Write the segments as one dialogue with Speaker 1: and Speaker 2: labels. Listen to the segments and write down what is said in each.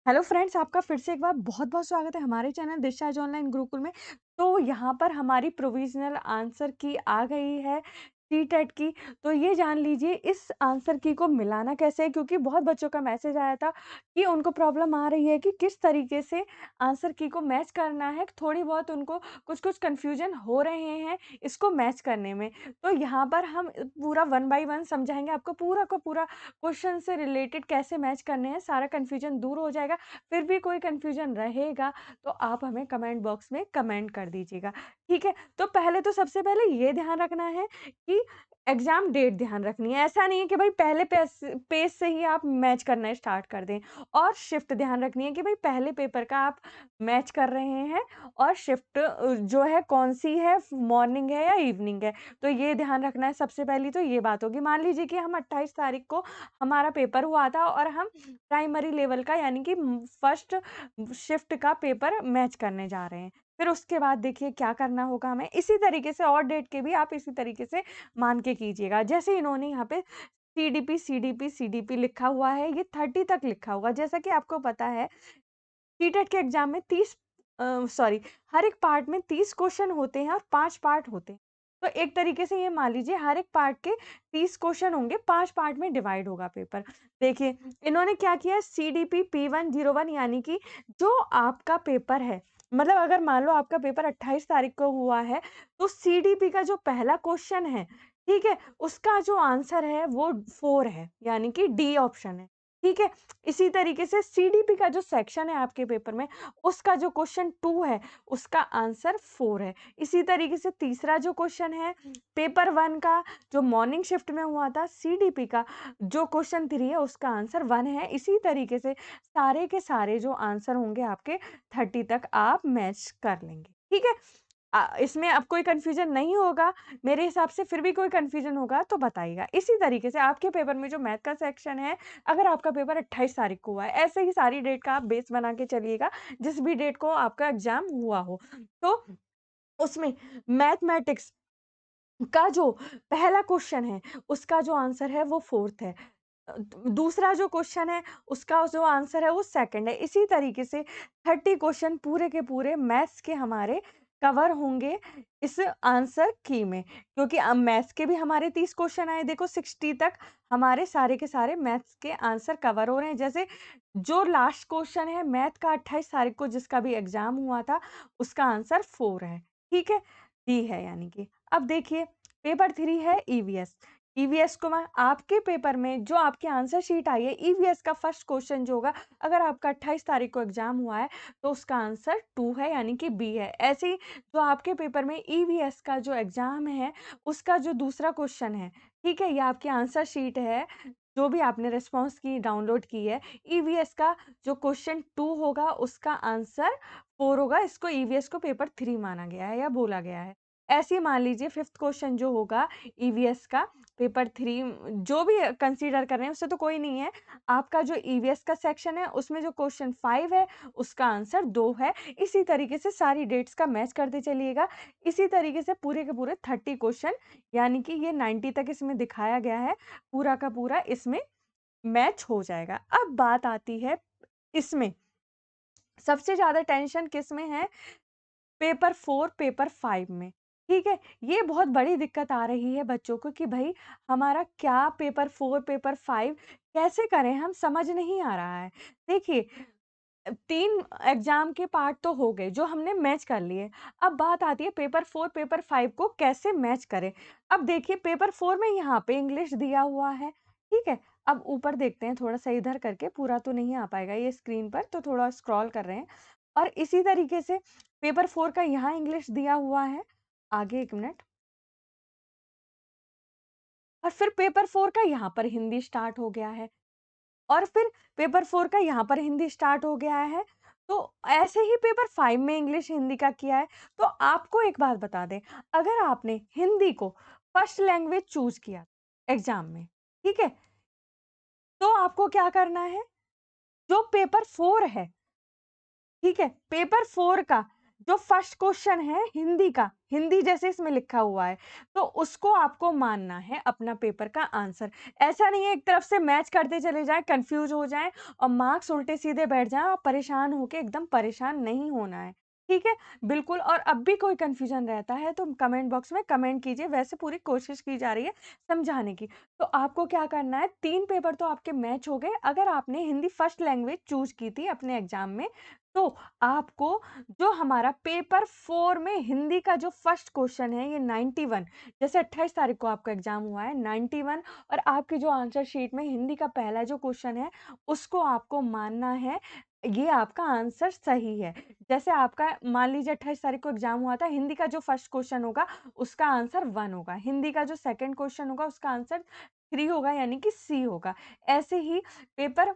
Speaker 1: Hello friends, आपका फिर से एक बार बहुत-बहुत स्वागत है हमारे चैनल दिशा ऑनलाइन गुरुकुल में। तो यहाँ पर हमारी प्रोविज़नल आंसर की आ गई है सी-टेट की। तो ये जान लीजिए इस आंसर की को मिलाना कैसे है, क्योंकि बहुत बच्चों का मैसेज आया था कि उनको प्रॉब्लम आ रही है कि किस तरीके से आंसर की को मैच करना है। थोड़ी बहुत उनको कुछ-कुछ कन्फ्यूज़न हो रहे हैं इसको मैच करने में। तो यहाँ पर हम पूरा वन बाय वन समझाएँगे आपको पूरा का पूरा क्वेश्चन से रिलेटेड कैसे मैच करने हैं, सारा कन्फ्यूजन दूर हो जाएगा। फिर भी कोई कन्फ्यूजन रहेगा तो आप हमें कमेंट बॉक्स में कमेंट कर दीजिएगा, ठीक है? तो पहले तो सबसे पहले ये ध्यान रखना है कि एग्ज़ाम डेट ध्यान रखनी है। ऐसा नहीं है कि भई पहले पेज से ही आप मैच करना स्टार्ट कर दें, और शिफ्ट ध्यान रखनी है कि भई पहले पेपर का आप मैच कर रहे हैं, और शिफ्ट जो है कौन-सी है, मॉर्निंग है या इवनिंग है। तो ये ध्यान रखना है, सबसे पहली तो ये बात होगी। मान लीजिए कि हम 28 तारीख को हमारा पेपर हुआ था और हम प्राइमरी लेवल का यानी कि फर्स्ट शिफ्ट का पेपर मैच करने जा रहे हैं। फिर उसके बाद देखिए क्या करना होगा हमें, इसी तरीके से और डेट के भी आप इसी तरीके से मान के कीजिएगा। जैसे इन्होंने यहाँ पे सीडीपी, सीडीपी, सीडीपी लिखा हुआ है, ये 30 तक लिखा हुआ है। जैसा कि आपको पता है सीटेट के एग्ज़ाम में 30 सॉरी, हर एक पार्ट में 30 क्वेश्चन होते हैं और 5 पार्ट होते हैं। तो एक तरीके से ये मान लीजिए हर एक पार्ट के 30 क्वेश्चन होंगे, 5 पार्ट में डिवाइड होगा पेपर। देखिए, इन्होंने क्या किया है, सीडीपी P101 यानी कि जो आपका पेपर है, मतलब अगर मान लो आपका पेपर 28 तारीख को हुआ है, तो सीडीपी का जो पहला क्वेश्चन है, ठीक है? उसका जो आंसर है वो 4 है, यानी कि डी ऑप्शन है, ठीक है? इसी तरीके से सीडीपी का जो सेक्शन है आपके पेपर में, उसका जो क्वेश्चन 2 है, उसका आंसर 4 है। इसी तरीके से तीसरा जो क्वेश्चन है, पेपर 1 का जो मॉर्निंग शिफ्ट में हुआ था, सीडीपी का जो क्वेश्चन 3 है, उसका आंसर 1 है। इसी तरीके से सारे के सारे जो आंसर होंगे आपके 30 तक आप मैच कर लेंगे, ठीक है? इसमें अब कोई कन्फ्यूज़न नहीं होगा, मेरे हिसाब से फिर भी कोई कन्फ्यूज़न होगा तो बताइएगा। इसी तरीके से आपके पेपर में जो मैथ का सेक्शन है, अगर आपका पेपर 28 तारीख को हुआ है, ऐसे ही सारी डेट का आप बेस बना के चलिएगा, जिस भी डेट को आपका एग्ज़ाम हुआ हो। तो उसमें मैथमेटिक्स का जो पहला क्वेश्चन है, उसका जो आंसर है वो 4th है। दूसरा जो क्वेश्चन है, उसका जो आंसर है वो 2nd है। इसी तरीके से 30 क्वेश्चन पूरे के पूरे मैथ्स के हमारे कवर होंगे इस आंसर की में। क्योंकि मैथ्स के भी हमारे 30 क्वेश्चन आए, देखो 60 तक हमारे सारे के सारे मैथ्स के आंसर कवर हो रहे हैं। जैसे जो लास्ट क्वेश्चन है मैथ का 28 तारीख को जिसका भी एग्ज़ाम हुआ था, उसका आंसर 4 है, ठीक है? डी है यानी कि। अब देखिए पेपर 3 है ईवीएस। ईवीएस को मैं आपके पेपर में जो आपकी आंसर शीट आई है, ईवीएस का फर्स्ट क्वेश्चन जो होगा, अगर आपका 28 तारीख को एग्ज़ाम हुआ है, तो उसका आंसर 2 है यानी कि बी है। ऐसे ही जो आपके पेपर में ईवीएस का जो एग्ज़ाम है, उसका जो दूसरा क्वेश्चन है, ठीक है? ये आपकी आंसर शीट है, जो भी आपने रिस्पॉन्स की डाउनलोड की है, ईवीएस का जो क्वेश्चन 2 होगा, उसका आंसर 4 होगा। इसको ईवीएस को पेपर 3 माना गया है या बोला गया है। ऐसे ही मान लीजिए 5th क्वेश्चन जो होगा ईवीएस का पेपर 3 जो भी कंसीडर कर रहे हैं उससे तो कोई नहीं है। आपका जो ईवीएस का सेक्शन है उसमें जो क्वेश्चन 5 है उसका आंसर 2 है। इसी तरीके से सारी डेट्स का मैच करते चलिएगा। इसी तरीके से पूरे के पूरे 30 क्वेश्चन यानी कि ये 90 तक इसमें दिखाया गया है। पूरा का पूरा इसमें मैच हो जाएगा। अब बात आती है इसमें सबसे ज़्यादा टेंशन किसमें है? पेपर 4, पेपर 5 में, ठीक है? ये बहुत बड़ी दिक्कत आ रही है बच्चों को कि भई हमारा क्या पेपर 4, पेपर 5 कैसे करें? हम समझ नहीं आ रहा है। देखिए 3 एग्ज़ाम के पार्ट तो हो गए, जो हमने मैच कर लिए। अब बात आती है पेपर 4, पेपर 5 को कैसे मैच करें? अब देखिए पेपर 4 में यहाँ पे इंग्लिश दिया हुआ है, ठीक है? अब ऊपर देखते हैं थोड़ा-सा इधर करके, पूरा तो नहीं आ पाएगा ये स्क्रीन पर, तो थोड़ा स्क्रॉल कर रहे हैं। और इसी तरीके से पेपर 4 का यहाँ इंग्लिश दिया हुआ है। आगे 1 मिनट। और फिर पेपर 4 का यहाँ पर हिंदी स्टार्ट हो गया है। और फिर पेपर 4 का यहाँ पर हिंदी स्टार्ट हो गया है। तो ऐसे ही पेपर 5 में इंग्लिश हिंदी का किया है। तो आपको एक बात बता दें, अगर आपने हिंदी को फर्स्ट लैंग्वेज चूज़ किया एग्ज़ाम में, ठीक है? तो आपको क्या करना है? जो पेपर 4 है, ठीक है? पेपर 4 का जो फर्स्ट क्वेश्चन है हिंदी का, हिंदी जैसे इसमें लिखा हुआ है, तो उसको आपको मानना है अपना पेपर का आंसर। ऐसा नहीं है एक तरफ से मैच करते चले जाएँ, कन्फ्यूज़ हो जाएँ और मार्क्स उल्टे-सीधे बैठ जाएँ और परेशान होके एकदम परेशान नहीं होना है। ठीक है? बिल्कुल। और अब भी कोई कन्फ्यूज़न रहता है तो कमेंट बॉक्स में कमेंट कीजिए, वैसे पूरी कोशिश की जा रही है समझाने की। तो आपको क्या करना है, 3 पेपर तो आपके मैच हो गए। अगर आपने हिंदी फर्स्ट लैंग्वेज चूज़ की थी अपने एग्ज़ाम में, तो आपको जो हमारा पेपर 4 में हिंदी का जो फर्स्ट क्वेश्चन है ये 91, जैसे 28 तारीख को आपका एग्ज़ाम हुआ है 91, और आपकी जो आंसर शीट में हिंदी का पहला जो क्वेश्चन है, उसको आपको मानना है, ये आपका आंसर सही है। जैसे आपका मान लीजिए 28 तारीख को एग्ज़ाम हुआ था, हिंदी का जो फर्स्ट क्वेश्चन होगा, उसका आंसर 1 होगा। हिंदी का जो सेकंड क्वेश्चन होगा, उसका आंसर 3 होगा यानी कि सी होगा। ऐसे ही पेपर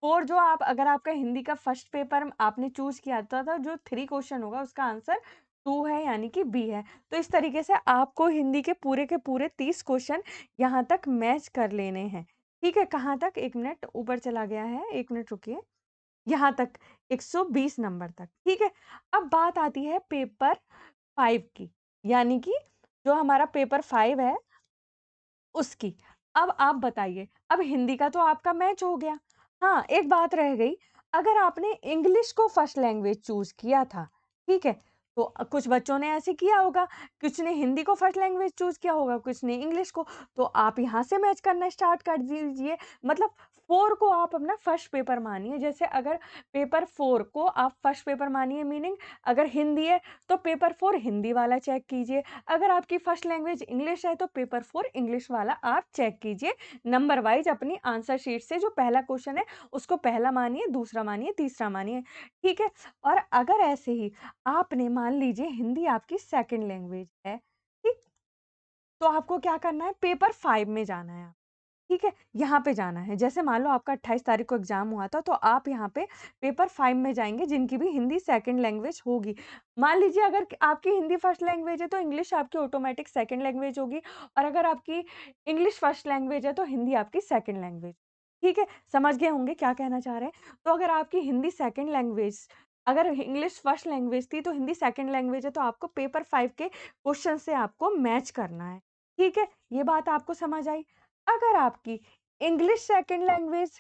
Speaker 1: 4 जो आप अगर आपका हिंदी का फर्स्ट पेपर आपने चूज़ किया था, तो जो 3 क्वेश्चन होगा उसका आंसर 2 है यानी कि बी है। तो इस तरीके से आपको हिंदी के पूरे 30 क्वेश्चन यहाँ तक मैच कर लेने हैं। ठीक है? कहाँ तक? 1 मिनट ऊपर चला गया है, 1 मिनट रुकिए। यहाँ तक 120 नंबर तक, ठीक है? अब बात आती है पेपर 5 की, यानी कि जो हमारा पेपर 5 है उसकी। अब आप बताइए, अब हिंदी का तो आपका मैच हो गया। हाँ, एक बात रह गई, अगर आपने इंग्लिश को फर्स्ट लैंग्वेज चूज़ किया था, ठीक है? तो कुछ बच्चों ने ऐसे किया होगा, कुछ ने हिंदी को फर्स्ट लैंग्वेज चूज़ किया होगा, कुछ ने इंग्लिश को, तो आप यहाँ से मैच करना स्टार्ट कर दीजिए। मतलब 4 को आप अपना फर्स्ट पेपर मानिए, जैसे अगर पेपर 4 को आप फर्स्ट पेपर मानिए, मीनिंग अगर हिंदी है, तो पेपर 4 हिंदी वाला चेक कीजिए। अगर आपकी फर्स्ट लैंग्वेज इंग्लिश है तो पेपर 4 इंग्लिश वाला आप चेक कीजिए। नंबर वाइज़ अपनी आंसर शीट से जो पहला क्वेश्चन है उसको पहला मानिए, दूसरा मानिए, तीसरा मानिए, ठीक है? और अगर ऐसे ही आपने मान लीजिए हिंदी आपकी सेकंड लैंग्वेज है, ठीक? तो आपको क्या करना है, पेपर 5 में जाना है। ठीक है? यहाँ पे जाना है। जैसे मान लो आपका 28 तारीख को एग्ज़ाम हुआ था, तो आप यहाँ पे पेपर 5 में जाएँगे जिनकी भी हिंदी सेकंड लैंग्वेज होगी। मान लीजिए अगर आपकी हिंदी फर्स्ट लैंग्वेज है तो इंग्लिश आपकी ऑटोमैटिक सेकंड लैंग्वेज होगी, और अगर आपकी इंग्लिश फर्स्ट लैंग्वेज है तो हिंदी आपकी सेकंड लैंग्वेज। ठीक है? समझ गए होंगे क्या कहना चाह रहे हैं? तो अगर आपकी हिंदी सेकंड लैंग्वेज, अगर इंग्लिश फर्स्ट लैंग्वेज थी तो हिंदी सेकंड लैंग्वेज है, तो आपको पेपर 5 के क्वेश्चन से आपको मैच करना है। ठीक है? ये बात आपको समझ आई? अगर आपकी इंग्लिश सेकंड लैंग्वेज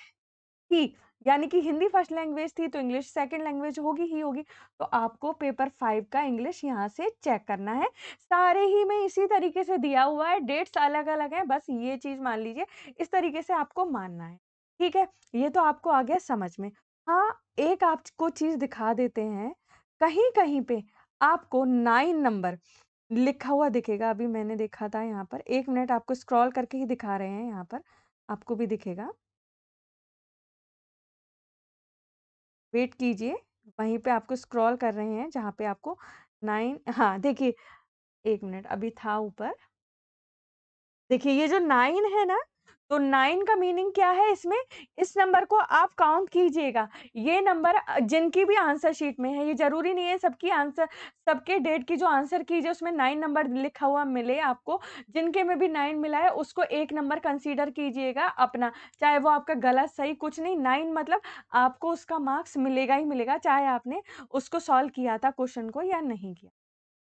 Speaker 1: थी, यानी कि हिंदी फर्स्ट लैंग्वेज थी तो इंग्लिश सेकंड लैंग्वेज होगी ही होगी, तो आपको पेपर 5 का इंग्लिश यहाँ से चेक करना है। सारे ही में इसी तरीके से दिया हुआ है, डेट्स अलग-अलग हैं, बस ये चीज़ मान लीजिए, इस तरीके से आपको मानना है। ठीक है? ये तो आपको आ गया समझ में। हाँ, एक आपको चीज़ दिखा देते हैं, कहीं-कहीं पे आपको 9 नंबर लिखा हुआ दिखेगा, अभी मैंने देखा था यहाँ पर, 1 मिनट आपको स्क्रॉल करके ही दिखा रहे हैं यहाँ पर, आपको भी दिखेगा। वेट कीजिए, वहीं पे आपको स्क्रॉल कर रहे हैं जहाँ पे आपको 9, हाँ, देखिए 1 मिनट अभी था ऊपर। देखिए ये जो 9 है ना, तो 9 का मीनिंग क्या है इसमें? इस नंबर को आप काउंट कीजिएगा। ये नंबर जिनकी भी आंसर शीट में है, ये ज़रूरी नहीं है सबकी आंसर, सबके डेट की जो आंसर कीजिए उसमें 9 नंबर लिखा हुआ मिले आपको। जिनके में भी 9 मिला है उसको 1 नंबर कंसीडर कीजिएगा अपना, चाहे वो आपका गलत सही कुछ नहीं, 9 मतलब आपको उसका मार्क्स मिलेगा ही मिलेगा, चाहे आपने उसको सॉल्व किया था क्वेश्चन को या नहीं किया।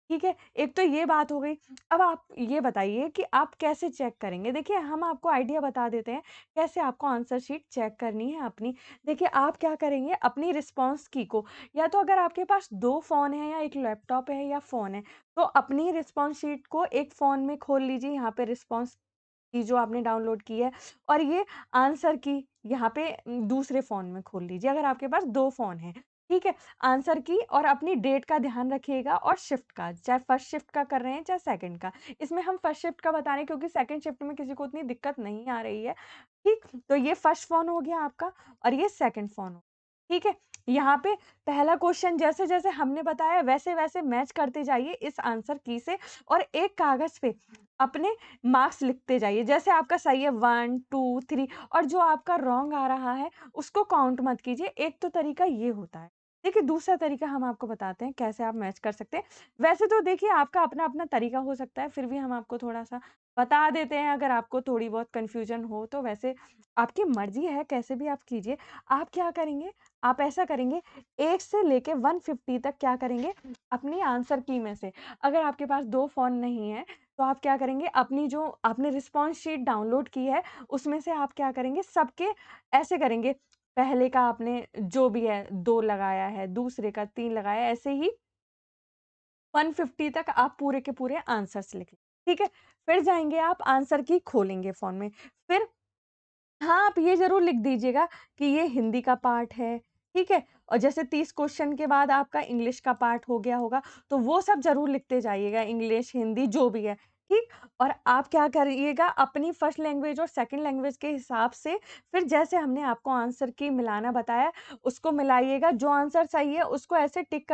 Speaker 1: ठीक है? एक तो ये बात हो गई। अब आप ये बताइए कि आप कैसे चेक करेंगे? देखिए, हम आपको आइडिया बता देते हैं, कैसे आपको आंसर शीट चेक करनी है अपनी। देखिए, आप क्या करेंगे, अपनी रिस्पॉन्स की को, या तो अगर आपके पास 2 फ़ोन हैं या 1 लैपटॉप है या फ़ोन है, तो अपनी रिस्पॉन्स शीट को एक फ़ोन में खोल लीजिए, यहाँ पे रिस्पॉन्स की जो आपने डाउनलोड की है, और ये आंसर की यहाँ पे दूसरे फ़ोन में खोल लीजिए, अगर आपके पास 2 फ़ोन हैं। ठीक है? आंसर की और अपनी डेट का ध्यान रखिएगा, और शिफ्ट का, चाहे फर्स्ट शिफ्ट का कर रहे हैं, चाहे सेकंड का। इसमें हम फर्स्ट शिफ्ट का बता रहे हैं क्योंकि सेकंड शिफ्ट में किसी को उतनी दिक्कत नहीं आ रही है। ठीक? तो ये फर्स्ट फ़ोन हो गया आपका, और ये सेकंड फ़ोन हो, ठीक है? यहाँ पे पहला क्वेश्चन जैसे-जैसे हमने बताया वैसे-वैसे मैच करते जाइए इस आंसर की से, और एक कागज़ पे अपने मार्क्स लिखते जाइए। जैसे आपका सही है 1, 2, 3, और जो आपका रॉन्ग आ रहा है उसको काउंट मत कीजिए। एक तो तरीका ये होता है। देखिए, दूसरा तरीका हम आपको बताते हैं कैसे आप मैच कर सकते हैं। वैसे तो देखिए आपका अपना-अपना तरीका हो सकता है, फिर भी हम आपको थोड़ा-सा बता देते हैं अगर आपको थोड़ी बहुत कन्फ्यूज़न हो तो। वैसे आपकी मर्ज़ी है कैसे भी आप कीजिए। आप क्या करेंगे, आप ऐसा करेंगे 1 से लेके 150 तक क्या करेंगे, अपनी आंसर की में से अगर आपके पास 2 फ़ोन नहीं है, तो आप क्या करेंगे, अपनी जो आपने रिस्पॉन्स शीट डाउनलोड की है, उसमें से आप क्या करेंगे, सबके ऐसे करेंगे, पहले का आपने जो भी है 2 लगाया है, दूसरे का 3 लगाया है, ऐसे ही 150 तक आप पूरे के पूरे आंसर्स लिख लें, ठीक है? फिर जाएँगे आप आंसर की खोलेंगे फ़ोन में, फिर हाँ, आप ये ज़रूर लिख दीजिएगा कि ये हिंदी का पार्ट है, ठीक है? और जैसे 30 क्वेश्चन के बाद आपका इंग्लिश का पार्ट हो गया होगा, तो वो सब ज़रूर लिखते जाइएगा, इंग्लिश, हिंदी जो भी है, ठीक? और आप क्या करिएगा, अपनी फर्स्ट लैंग्वेज और सेकंड लैंग्वेज के हिसाब से फिर जैसे हमने आपको आंसर की मिलाना बताया, उसको मिलाइएगा, जो आंसर सही है उसको ऐसे टिक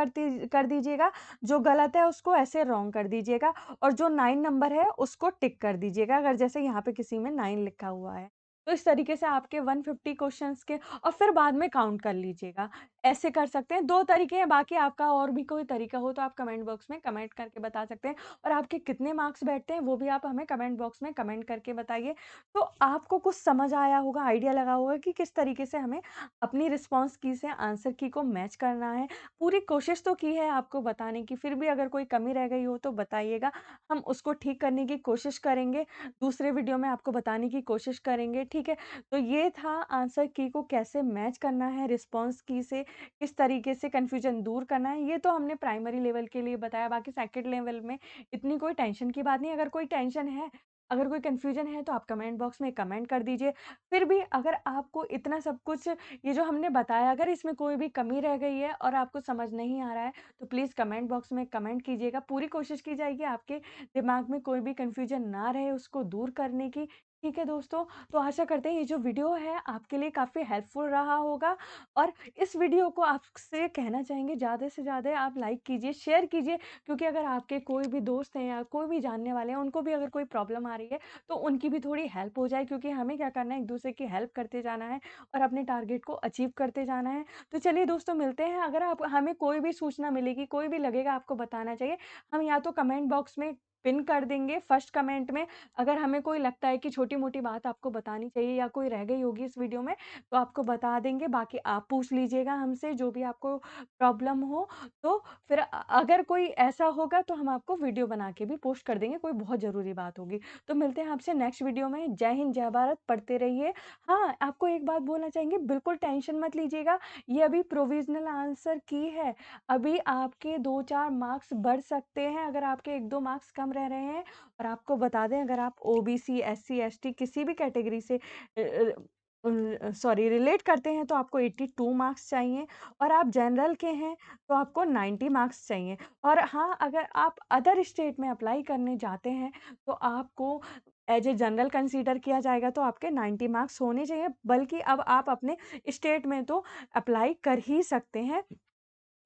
Speaker 1: कर दीजिएगा, जो गलत है उसको ऐसे रॉन्ग कर दीजिएगा और जो 9 नंबर है उसको टिक कर दीजिएगा, अगर जैसे यहाँ पे किसी में 9 लिखा हुआ है। तो इस तरीके से आपके 150 क्वेश्चंस के और फिर बाद में काउंट कर लीजिएगा। ऐसे कर सकते हैं, 2 तरीके हैं, बाकी आपका और भी कोई तरीका हो तो आप कमेंट बॉक्स में कमेंट करके बता सकते हैं और आपके कितने मार्क्स बैठते हैं वो भी आप हमें कमेंट बॉक्स में कमेंट करके बताइए। तो आपको कुछ समझ आया होगा, आइडिया लगा होगा कि किस तरीके से हमें अपनी रिस्पॉन्स की से आंसर की को मैच करना है। पूरी कोशिश तो की है आपको बताने की, फिर भी अगर कोई कमी रह गई हो तो बताइएगा, हम उसको ठीक करने की कोशिश करेंगे। दूसरे वीडियो में आपको बताने की कोशिश करेंगे, ठीक है? तो ये था आंसर की को कैसे मैच करना है रिस्पॉन्स की से, किस तरीके से कन्फ्यूजन दूर करना है, ये तो हमने प्राइमरी लेवल के लिए बताया, बाकी सेकंड लेवल में इतनी कोई टेंशन की बात नहीं है। अगर कोई टेंशन है, अगर कोई कन्फ्यूजन है तो आप कमेंट बॉक्स में कमेंट कर दीजिए। फिर भी अगर आपको इतना सब कुछ ये जो हमने बताया, अगर इसमें कोई भी कमी रह गई है और आपको समझ नहीं आ रहा है, तो प्लीज़ कमेंट बॉक्स में कमेंट कीजिएगा। पूरी कोशिश की जाएगी आपके दिमाग में कोई भी कन्फ्यूजन ना रहे उसको दूर करने की। ठीक है दोस्तों, तो आशा करते हैं ये जो वीडियो है आपके लिए काफ़ी हेल्पफुल रहा होगा और इस वीडियो को आपसे कहना चाहेंगे ज़्यादा से ज़्यादा आप लाइक कीजिए, शेयर कीजिए क्योंकि अगर आपके कोई भी दोस्त हैं या कोई भी जानने वाले हैं, उनको भी अगर कोई प्रॉब्लम आ रही है, तो उनकी भी थोड़ी हेल्प हो जाए क्योंकि हमें क्या करना है, एक-दूसरे की हेल्प करते जाना है और अपने टारगेट को अचीव करते जाना है। तो चलिए दोस्तों मिलते हैं, अगर आप हमें कोई भी सूचना मिलेगी, कोई भी लगेगा आपको बताना चाहिए, हम या तो कमेंट बॉक्स में पिन कर देंगे फर्स्ट कमेंट में। अगर हमें कोई लगता है कि छोटी-मोटी बात आपको बतानी चाहिए या कोई रह गई होगी इस वीडियो में, तो आपको बता देंगे। बाकी आप पूछ लीजिएगा हमसे जो भी आपको प्रॉब्लम हो। तो फिर अगर कोई ऐसा होगा तो हम आपको वीडियो बना के भी पोस्ट कर देंगे, कोई बहुत ज़रूरी बात होगी। तो मिलते हैं आपसे नेक्स्ट वीडियो में। जय हिंद, जय भारत, पढ़ते रहिए। हाँ, आपको एक बात बोलना चाहेंगे, बिल्कुल टेंशन मत लीजिएगा, ये अभी प्रोविज़नल आंसर की है। अभी आपके 2-4 मार्क्स बढ़ सकते हैं अगर आपके 1-2 मार्क्स कम रह रहे हैं और आपको बता दें अगर आप ओबीसी, एससी, एसटी किसी भी कैटेगरी से सॉरी रिलेट करते हैं तो आपको 82 मार्क्स चाहिए और आप जनरल के हैं तो आपको 90 मार्क्स चाहिए। और हाँ, अगर आप अदर स्टेट में अप्लाई करने जाते हैं तो आपको एज़ ए जनरल कंसीडर किया जाएगा तो आपके 90 मार्क्स होने चाहिए, बल्कि अब आप अपने स्टेट में तो अप्लाई कर ही सकते हैं।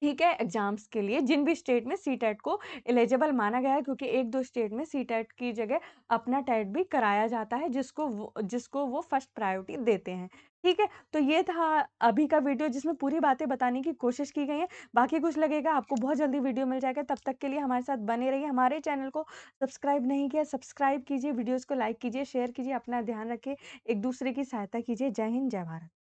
Speaker 1: ठीक है, एग्ज़ाम्स के लिए जिन भी स्टेट में सीटेट को एलिजिबल माना गया है क्योंकि 1-2 स्टेट में सीटेट की जगह अपना टेट भी कराया जाता है जिसको वो फर्स्ट प्रायोरिटी देते हैं। ठीक है? तो ये था अभी का वीडियो जिसमें पूरी बातें बताने की कोशिश की गई हैं। बाकी कुछ लगेगा आपको बहुत जल्दी वीडियो मिल जाएगा, तब तक के लिए हमारे साथ बने रहिए। हमारे चैनल को सब्सक्राइब नहीं किया, सब्सक्राइब कीजिए, वीडियोज़ को लाइक कीजिए, शेयर कीजिए, अपना ध्यान रखिए, एक-दूसरे की सहायता कीजिए। जय हिंद, जय भारत।